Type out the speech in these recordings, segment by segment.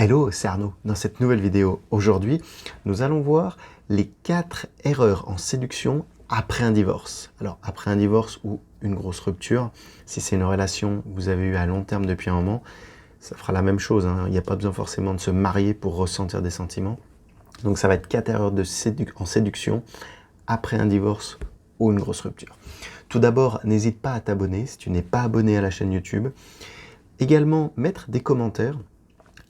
Hello, c'est Arnaud. Dans cette nouvelle vidéo, aujourd'hui, nous allons voir les 4 erreurs en séduction après un divorce. Alors, après un divorce ou une grosse rupture, si c'est une relation que vous avez eue à long terme depuis un moment, ça fera la même chose. Il n'y a pas besoin forcément de se marier pour ressentir des sentiments. Donc, ça va être 4 erreurs en séduction après un divorce ou une grosse rupture. Tout d'abord, n'hésite pas à t'abonner si tu n'es pas abonné à la chaîne YouTube. Également, mettre des commentaires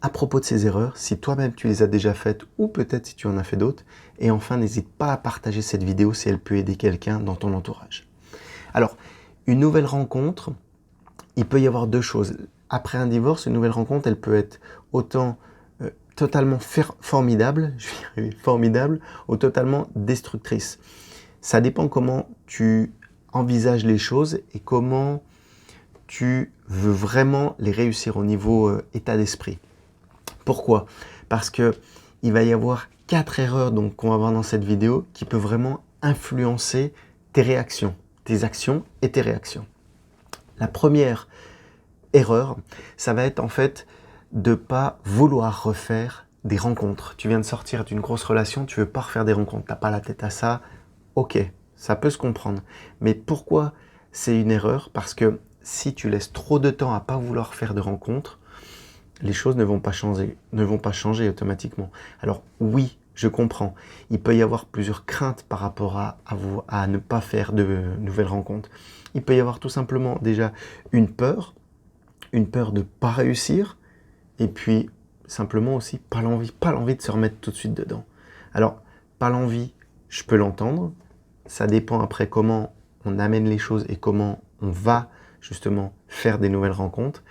à propos de ces erreurs, si toi-même tu les as déjà faites ou peut-être si tu en as fait d'autres. Et enfin, n'hésite pas à partager cette vidéo si elle peut aider quelqu'un dans ton entourage. Alors, une nouvelle rencontre, il peut y avoir deux choses. Après un divorce, une nouvelle rencontre, elle peut être autant totalement formidable, je vais y arriver, formidable, ou totalement destructrice. Ça dépend comment tu envisages les choses et comment tu veux vraiment les réussir au niveau état d'esprit. Pourquoi? Parce que il va y avoir 4 erreurs qu'on va voir dans cette vidéo qui peuvent vraiment influencer tes réactions, tes actions et tes réactions. La première erreur, ça va être en fait de ne pas vouloir refaire des rencontres. Tu viens de sortir d'une grosse relation, tu ne veux pas refaire des rencontres, tu n'as pas la tête à ça. Ok, ça peut se comprendre. Mais pourquoi c'est une erreur? Parce que si tu laisses trop de temps à ne pas vouloir faire de rencontres, les choses ne vont pas changer automatiquement. Alors oui, je comprends. Il peut y avoir plusieurs craintes par rapport à ne pas faire de nouvelles rencontres. Il peut y avoir tout simplement déjà une peur de ne pas réussir, et puis simplement aussi pas l'envie de se remettre tout de suite dedans. Alors, pas l'envie, je peux l'entendre. Ça dépend après comment on amène les choses et comment on va justement faire des nouvelles rencontres.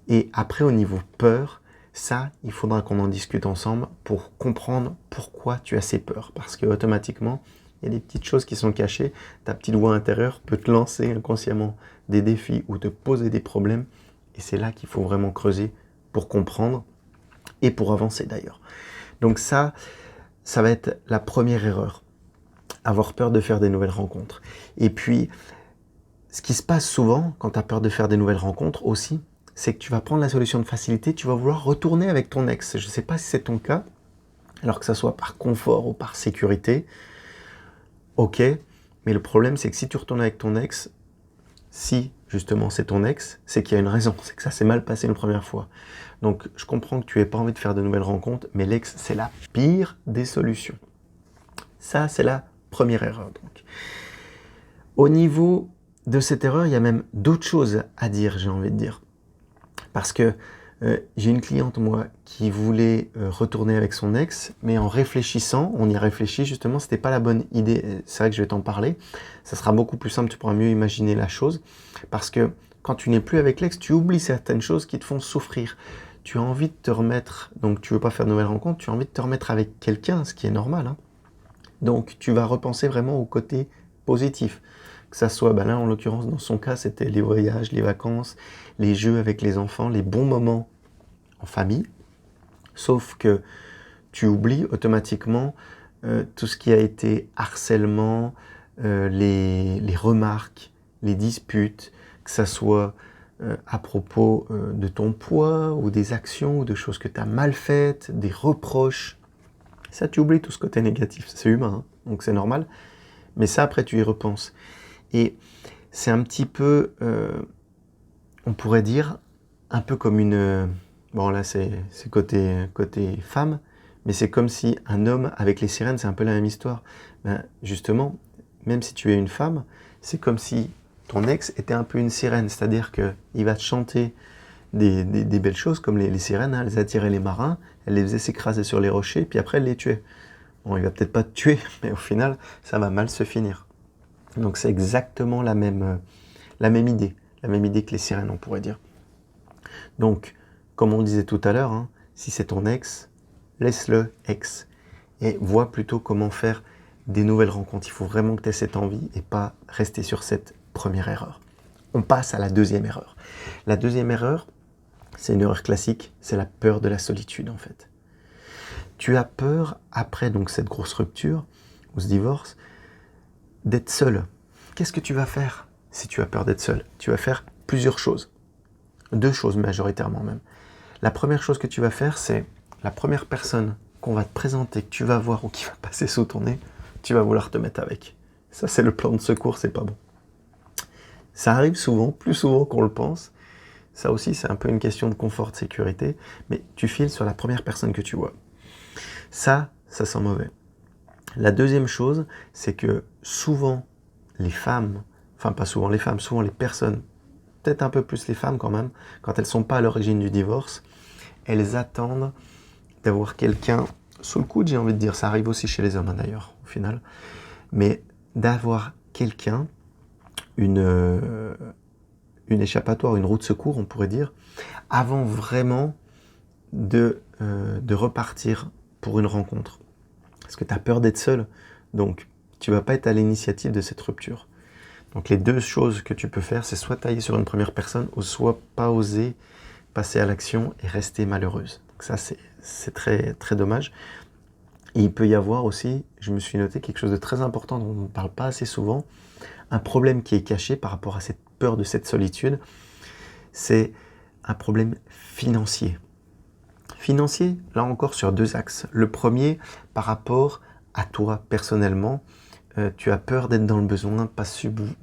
Et après, au niveau peur, ça, il faudra qu'on en discute ensemble pour comprendre pourquoi tu as ces peurs. Parce que automatiquement, il y a des petites choses qui sont cachées. Ta petite voix intérieure peut te lancer inconsciemment des défis ou te poser des problèmes. Et c'est là qu'il faut vraiment creuser pour comprendre et pour avancer d'ailleurs. Donc ça va être la première erreur. Avoir peur de faire des nouvelles rencontres. Et puis, ce qui se passe souvent quand tu as peur de faire des nouvelles rencontres aussi, c'est que tu vas prendre la solution de facilité, tu vas vouloir retourner avec ton ex. Je ne sais pas si c'est ton cas, alors que ça soit par confort ou par sécurité. Ok, mais le problème c'est que si tu retournes avec ton ex, si justement c'est ton ex, c'est qu'il y a une raison, c'est que ça s'est mal passé une première fois. Donc je comprends que tu n'aies pas envie de faire de nouvelles rencontres, mais l'ex c'est la pire des solutions. Ça c'est la première erreur donc. Au niveau de cette erreur, il y a même d'autres choses à dire, j'ai envie de dire. Parce que j'ai une cliente, moi, qui voulait retourner avec son ex, mais en réfléchissant, on y réfléchit justement, c'était pas la bonne idée. C'est vrai que je vais t'en parler. Ça sera beaucoup plus simple, tu pourras mieux imaginer la chose. Parce que quand tu n'es plus avec l'ex, tu oublies certaines choses qui te font souffrir. Tu as envie de te remettre, donc tu veux pas faire de nouvelles rencontres, tu as envie de te remettre avec quelqu'un, ce qui est normal. Donc tu vas repenser vraiment au côté positif. Que ça soit, là en l'occurrence dans son cas, c'était les voyages, les vacances, les jeux avec les enfants, les bons moments en famille. Sauf que tu oublies automatiquement tout ce qui a été harcèlement, les remarques, les disputes, que ça soit à propos de ton poids ou des actions ou de choses que tu as mal faites, des reproches. Ça, tu oublies tout ce côté négatif. C'est humain, donc c'est normal. Mais ça, après, tu y repenses. Et c'est un petit peu, on pourrait dire, un peu comme une... bon là c'est côté femme, mais c'est comme si un homme avec les sirènes, c'est un peu la même histoire. Justement, même si tu es une femme, c'est comme si ton ex était un peu une sirène, c'est-à-dire qu'il va te chanter des belles choses, comme les sirènes, elles attiraient les marins, elles les faisaient s'écraser sur les rochers, puis après elles les tuaient. Bon, il va peut-être pas te tuer, mais au final, ça va mal se finir. Donc c'est exactement la même idée que les sirènes, on pourrait dire. Donc, comme on disait tout à l'heure, si c'est ton ex, laisse-le ex et vois plutôt comment faire des nouvelles rencontres. Il faut vraiment que tu aies cette envie et pas rester sur cette première erreur. On passe à la deuxième erreur. La deuxième erreur, c'est une erreur classique, c'est la peur de la solitude en fait. Tu as peur, après donc cette grosse rupture ou ce divorce, d'être seul. Qu'est-ce que tu vas faire si tu as peur d'être seul? Tu vas faire plusieurs choses. 2 choses majoritairement même. la première chose que tu vas faire, c'est la première personne qu'on va te présenter, que tu vas voir ou qui va passer sous ton nez, tu vas vouloir te mettre avec. Ça, c'est le plan de secours, c'est pas bon. Ça arrive souvent, plus souvent qu'on le pense. Ça aussi, c'est un peu une question de confort, de sécurité, mais tu files sur la première personne que tu vois. Ça sent mauvais. La deuxième chose, c'est que souvent, les femmes, enfin pas souvent les femmes, souvent les personnes, peut-être un peu plus les femmes quand même, quand elles ne sont pas à l'origine du divorce, elles attendent d'avoir quelqu'un sous le coude, j'ai envie de dire, ça arrive aussi chez les hommes d'ailleurs, au final, mais d'avoir quelqu'un, une échappatoire, une roue de secours, on pourrait dire, avant vraiment de repartir pour une rencontre. Parce que tu as peur d'être seul, donc tu ne vas pas être à l'initiative de cette rupture. Donc les deux choses que tu peux faire, c'est soit tailler sur une première personne, ou soit pas oser passer à l'action et rester malheureuse. Donc ça, c'est très, très dommage. Et il peut y avoir aussi, je me suis noté quelque chose de très important dont on ne parle pas assez souvent, un problème qui est caché par rapport à cette peur de cette solitude, c'est un problème financier. Financier, là encore sur deux axes. Le premier, par rapport à toi personnellement, tu as peur d'être dans le besoin, pas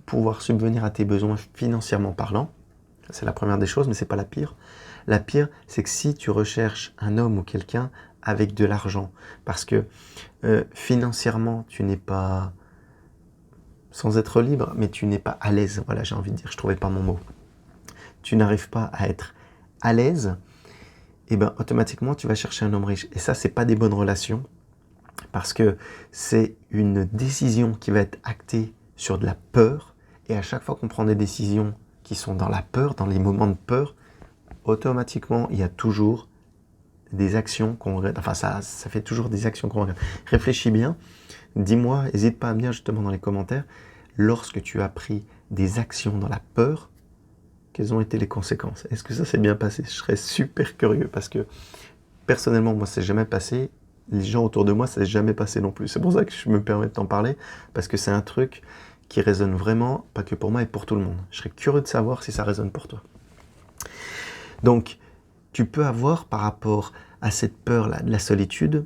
pouvoir subvenir à tes besoins financièrement parlant. C'est la première des choses, mais c'est pas la pire. La pire, c'est que si tu recherches un homme ou quelqu'un avec de l'argent, parce que financièrement, tu n'es pas, sans être libre, mais tu n'es pas à l'aise. Voilà, j'ai envie de dire, je trouvais pas mon mot. Tu n'arrives pas à être à l'aise, et ben automatiquement, tu vas chercher un homme riche. Et ça, c'est pas des bonnes relations, parce que c'est une décision qui va être actée sur de la peur, et à chaque fois qu'on prend des décisions qui sont dans la peur, dans les moments de peur, automatiquement, il y a toujours des actions qu'on regrette. Enfin, ça fait toujours des actions qu'on regrette. Réfléchis bien, dis-moi, n'hésite pas à me dire justement dans les commentaires, lorsque tu as pris des actions dans la peur, quelles ont été les conséquences? Est-ce que ça s'est bien passé? Je serais super curieux parce que personnellement, moi, ça s'est jamais passé. Les gens autour de moi, ça s'est jamais passé non plus. C'est pour ça que je me permets de t'en parler, parce que c'est un truc qui résonne vraiment, pas que pour moi et pour tout le monde. Je serais curieux de savoir si ça résonne pour toi. Donc, tu peux avoir, par rapport à cette peur-là de la solitude,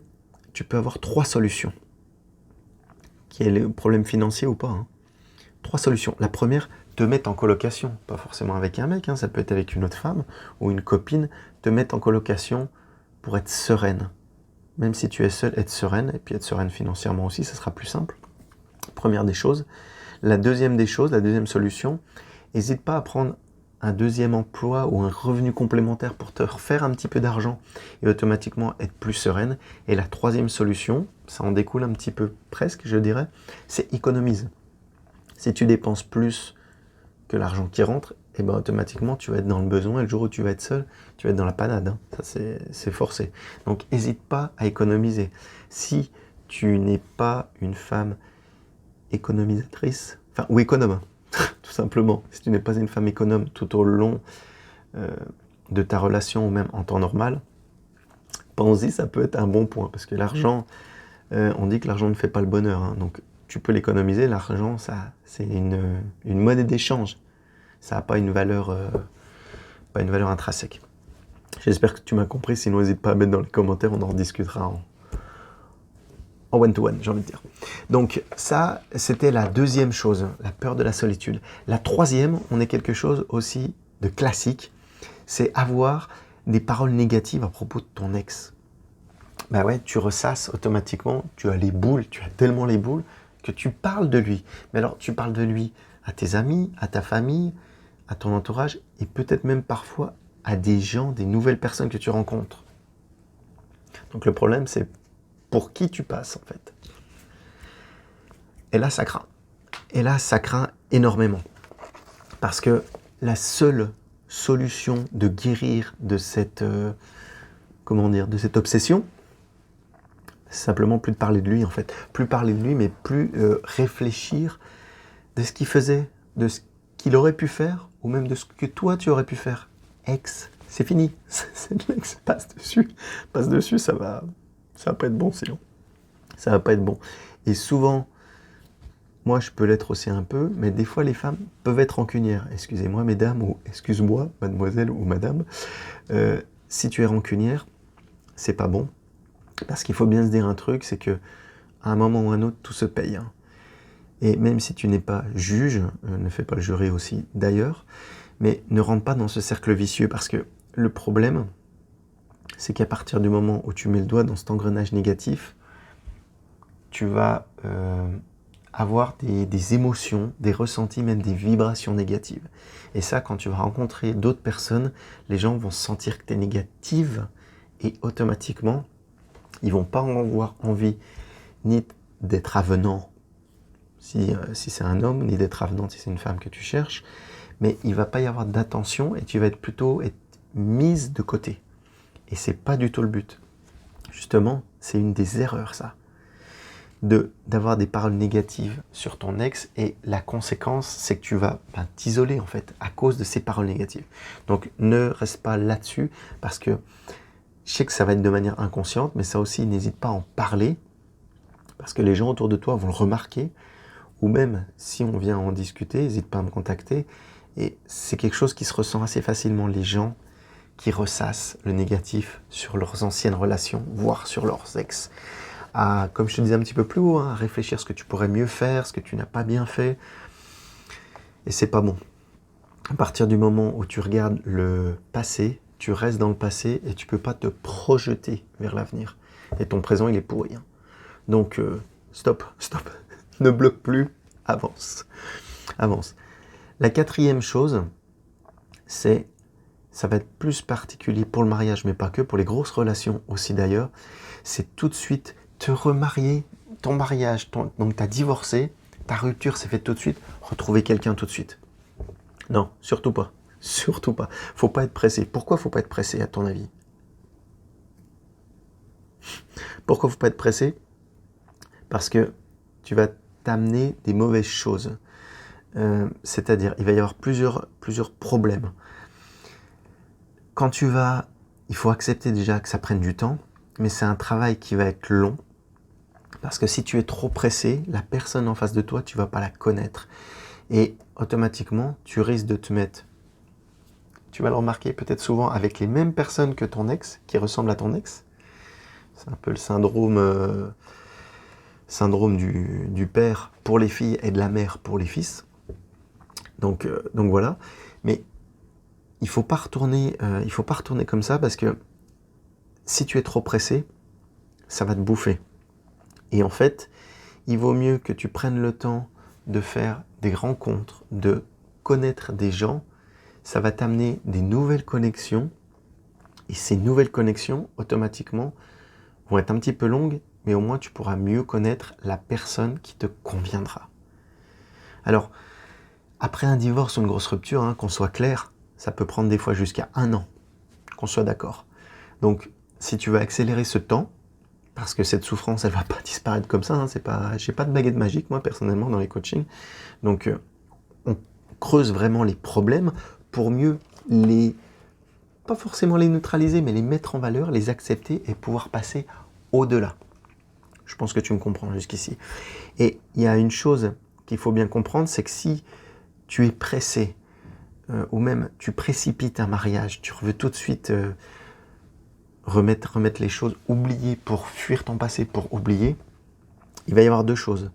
tu peux avoir 3 solutions. Qui est le problème financier ou pas, hein. 3 solutions. La première, te mettre en colocation. Pas forcément avec un mec, hein, ça peut être avec une autre femme ou une copine. Te mettre en colocation pour être sereine. Même si tu es seule, être sereine, et puis être sereine financièrement aussi, ça sera plus simple. Première des choses. La deuxième des choses, la deuxième solution, n'hésite pas à prendre un deuxième emploi ou un revenu complémentaire pour te refaire un petit peu d'argent et automatiquement être plus sereine. Et la troisième solution, ça en découle un petit peu presque, je dirais, c'est économise. Si tu dépenses plus que l'argent qui rentre, et ben automatiquement tu vas être dans le besoin et le jour où tu vas être seul, tu vas être dans la panade, hein. Ça c'est forcé. Donc n'hésite pas à économiser. Si tu n'es pas une femme économisatrice, enfin ou économe, tout simplement, si tu n'es pas une femme économe tout au long de ta relation ou même en temps normal, pense-y, ça peut être un bon point, parce que l'argent, on dit que l'argent ne fait pas le bonheur, hein. Donc tu peux l'économiser, l'argent, ça, c'est une monnaie d'échange. Ça n'a pas une valeur intrinsèque. J'espère que tu m'as compris, sinon n'hésite pas à mettre dans les commentaires, on en rediscutera en one-to-one, j'ai envie de dire. Donc ça, c'était la deuxième chose, la peur de la solitude. La troisième, on est quelque chose aussi de classique, c'est avoir des paroles négatives à propos de ton ex. Ben ouais, tu ressasses automatiquement, tu as les boules, tu as tellement les boules, que tu parles de lui. Mais alors, tu parles de lui à tes amis, à ta famille, à ton entourage, et peut-être même parfois à des gens, des nouvelles personnes que tu rencontres. Donc le problème, c'est pour qui tu passes, en fait. Et là, ça craint. Et là, ça craint énormément. Parce que la seule solution de guérir de cette, de cette obsession, c'est simplement plus de parler de lui, en fait. Plus parler de lui, mais plus réfléchir de ce qu'il faisait, de ce qu'il aurait pu faire, ou même de ce que toi, tu aurais pu faire. Ex, c'est fini. C'est l'ex, passe dessus, ça va pas être bon, sinon. Ça va pas être bon. Et souvent, moi, je peux l'être aussi un peu, mais des fois, les femmes peuvent être rancunières. Excusez-moi, mesdames, ou excuse-moi, mademoiselle ou madame. si tu es rancunière, c'est pas bon. Parce qu'il faut bien se dire un truc, c'est que à un moment ou un autre, tout se paye. Hein. Et même si tu n'es pas juge, ne fais pas le jury aussi d'ailleurs, mais ne rentre pas dans ce cercle vicieux parce que le problème, c'est qu'à partir du moment où tu mets le doigt dans cet engrenage négatif, tu vas avoir des émotions, des ressentis, même des vibrations négatives. Et ça, quand tu vas rencontrer d'autres personnes, les gens vont sentir que tu es négative et automatiquement, ils vont pas avoir envie ni d'être avenant si c'est un homme, ni d'être avenante si c'est une femme que tu cherches, mais il ne va pas y avoir d'attention et tu vas être mise de côté. Et c'est pas du tout le but. Justement, c'est une des erreurs, ça. D'avoir des paroles négatives sur ton ex et la conséquence, c'est que tu vas t'isoler en fait à cause de ces paroles négatives. Donc ne reste pas là-dessus parce que je sais que ça va être de manière inconsciente, mais ça aussi, n'hésite pas à en parler parce que les gens autour de toi vont le remarquer. Ou même, si on vient en discuter, n'hésite pas à me contacter. Et c'est quelque chose qui se ressent assez facilement. Les gens qui ressassent le négatif sur leurs anciennes relations, voire sur leurs ex. Comme je te disais un petit peu plus haut, à réfléchir ce que tu pourrais mieux faire, ce que tu n'as pas bien fait. Et c'est pas bon. À partir du moment où tu regardes le passé, tu restes dans le passé et tu peux pas te projeter vers l'avenir. Et ton présent, il est pourri. Hein. Donc, stop. Ne bloque plus, avance. La quatrième chose, ça va être plus particulier pour le mariage, mais pas que, pour les grosses relations aussi d'ailleurs, c'est tout de suite te remarier, ton mariage, donc tu as divorcé, ta rupture s'est faite tout de suite, retrouver quelqu'un tout de suite. Non, surtout pas. Faut pas être pressé. Pourquoi faut pas être pressé à ton avis? Pourquoi faut pas être pressé? Parce que tu vas t'amener des mauvaises choses. C'est-à-dire, il va y avoir plusieurs problèmes. Il faut accepter déjà que ça prenne du temps, mais c'est un travail qui va être long, parce que si tu es trop pressé, la personne en face de toi, tu vas pas la connaître. Et automatiquement, tu risques de te mettre, tu vas le remarquer peut-être souvent avec les mêmes personnes que ton ex, qui ressemblent à ton ex. C'est un peu le syndrome du père pour les filles et de la mère pour les fils. Donc voilà. Mais il faut pas retourner comme ça parce que si tu es trop pressé, ça va te bouffer. Et en fait, il vaut mieux que tu prennes le temps de faire des rencontres, de connaître des gens. Ça va t'amener des nouvelles connexions. Et ces nouvelles connexions, automatiquement, vont être un petit peu longues, mais au moins tu pourras mieux connaître la personne qui te conviendra. Alors, après un divorce ou une grosse rupture, qu'on soit clair, ça peut prendre des fois jusqu'à 1 an, qu'on soit d'accord. Donc, si tu veux accélérer ce temps, parce que cette souffrance, elle va pas disparaître comme ça, j'ai pas de baguette magique, moi, personnellement, dans les coachings. Donc, on creuse vraiment les problèmes pour mieux pas forcément les neutraliser, mais les mettre en valeur, les accepter et pouvoir passer au-delà. Je pense que tu me comprends jusqu'ici. Et il y a une chose qu'il faut bien comprendre, c'est que si tu es pressé, ou même tu précipites un mariage, tu veux tout de suite remettre les choses, oublier pour fuir ton passé, pour oublier, il va y avoir 2 choses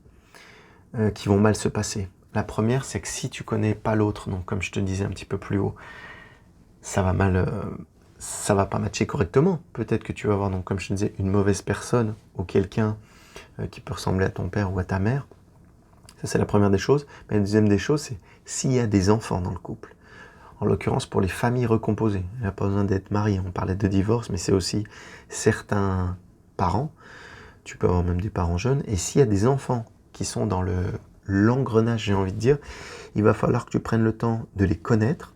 qui vont mal se passer. La première, c'est que si tu connais pas l'autre, donc comme je te disais un petit peu plus haut, ça va pas matcher correctement. Peut-être que tu vas avoir, donc comme je te disais, une mauvaise personne ou quelqu'un qui peut ressembler à ton père ou à ta mère. Ça, c'est la première des choses. Mais la deuxième des choses, c'est s'il y a des enfants dans le couple. En l'occurrence, pour les familles recomposées. Il n'y a pas besoin d'être marié. On parlait de divorce, mais c'est aussi certains parents. Tu peux avoir même des parents jeunes. Et s'il y a des enfants qui sont dans l'engrenage, j'ai envie de dire, il va falloir que tu prennes le temps de les connaître.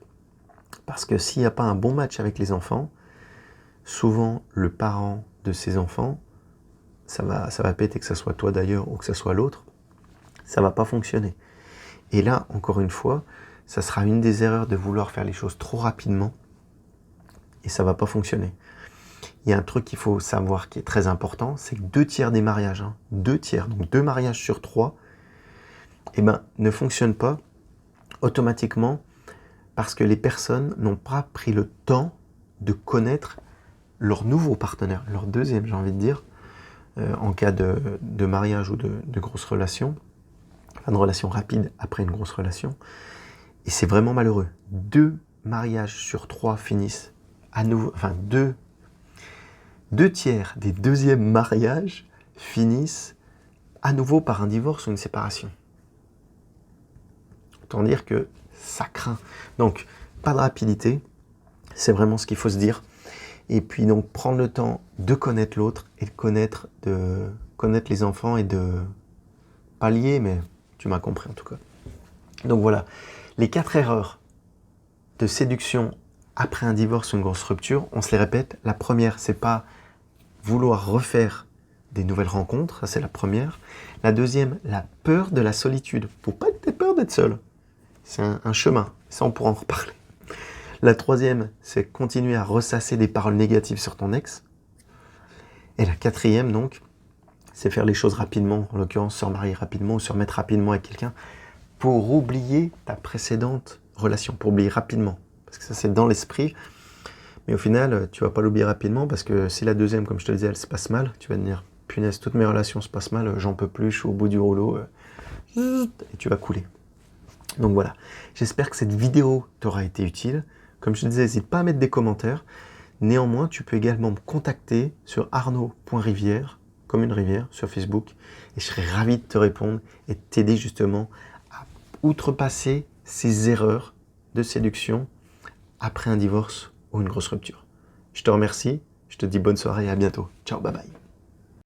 Parce que s'il n'y a pas un bon match avec les enfants, souvent le parent de ces enfants, ça va péter, que ce soit toi d'ailleurs ou que ce soit l'autre, ça va pas fonctionner. Et là, encore une fois, ça sera une des erreurs de vouloir faire les choses trop rapidement et ça va pas fonctionner. Il y a un truc qu'il faut savoir qui est très important, c'est que 2/3 des mariages, 2/3, donc 2 mariages sur 3, ne fonctionnent pas automatiquement parce que les personnes n'ont pas pris le temps de connaître leur nouveau partenaire, leur deuxième, j'ai envie de dire, en cas de mariage ou de grosse relation, enfin de relation rapide après une grosse relation. Et c'est vraiment malheureux. 2 mariages sur 3 finissent à nouveau, enfin 2 tiers des deuxièmes mariages finissent à nouveau par un divorce ou une séparation. Autant dire que ça craint. Donc, pas de rapidité, c'est vraiment ce qu'il faut se dire. Et puis donc prendre le temps de connaître l'autre et de connaître les enfants et de pallier, mais tu m'as compris en tout cas. Donc voilà, les 4 erreurs de séduction après un divorce ou une grosse rupture, on se les répète. La première, c'est pas vouloir refaire des nouvelles rencontres, ça c'est la première. La deuxième, la peur de la solitude. Faut pas que tu aies peur d'être seul. C'est un chemin, ça on pourra en reparler. La troisième, c'est continuer à ressasser des paroles négatives sur ton ex. Et la quatrième, donc, c'est faire les choses rapidement, en l'occurrence se remarier rapidement ou se remettre rapidement avec quelqu'un pour oublier ta précédente relation, pour oublier rapidement. Parce que ça, c'est dans l'esprit. Mais au final, tu vas pas l'oublier rapidement parce que si la deuxième, comme je te le disais, elle se passe mal, tu vas te dire, punaise, toutes mes relations se passent mal, j'en peux plus, je suis au bout du rouleau, et tu vas couler. Donc voilà, j'espère que cette vidéo t'aura été utile. Comme je te disais, n'hésite pas à mettre des commentaires. Néanmoins, tu peux également me contacter sur arnaud.rivière, comme une rivière, sur Facebook. Et je serai ravi de te répondre et de t'aider justement à outrepasser ces erreurs de séduction après un divorce ou une grosse rupture. Je te remercie, je te dis bonne soirée et à bientôt. Ciao, bye bye.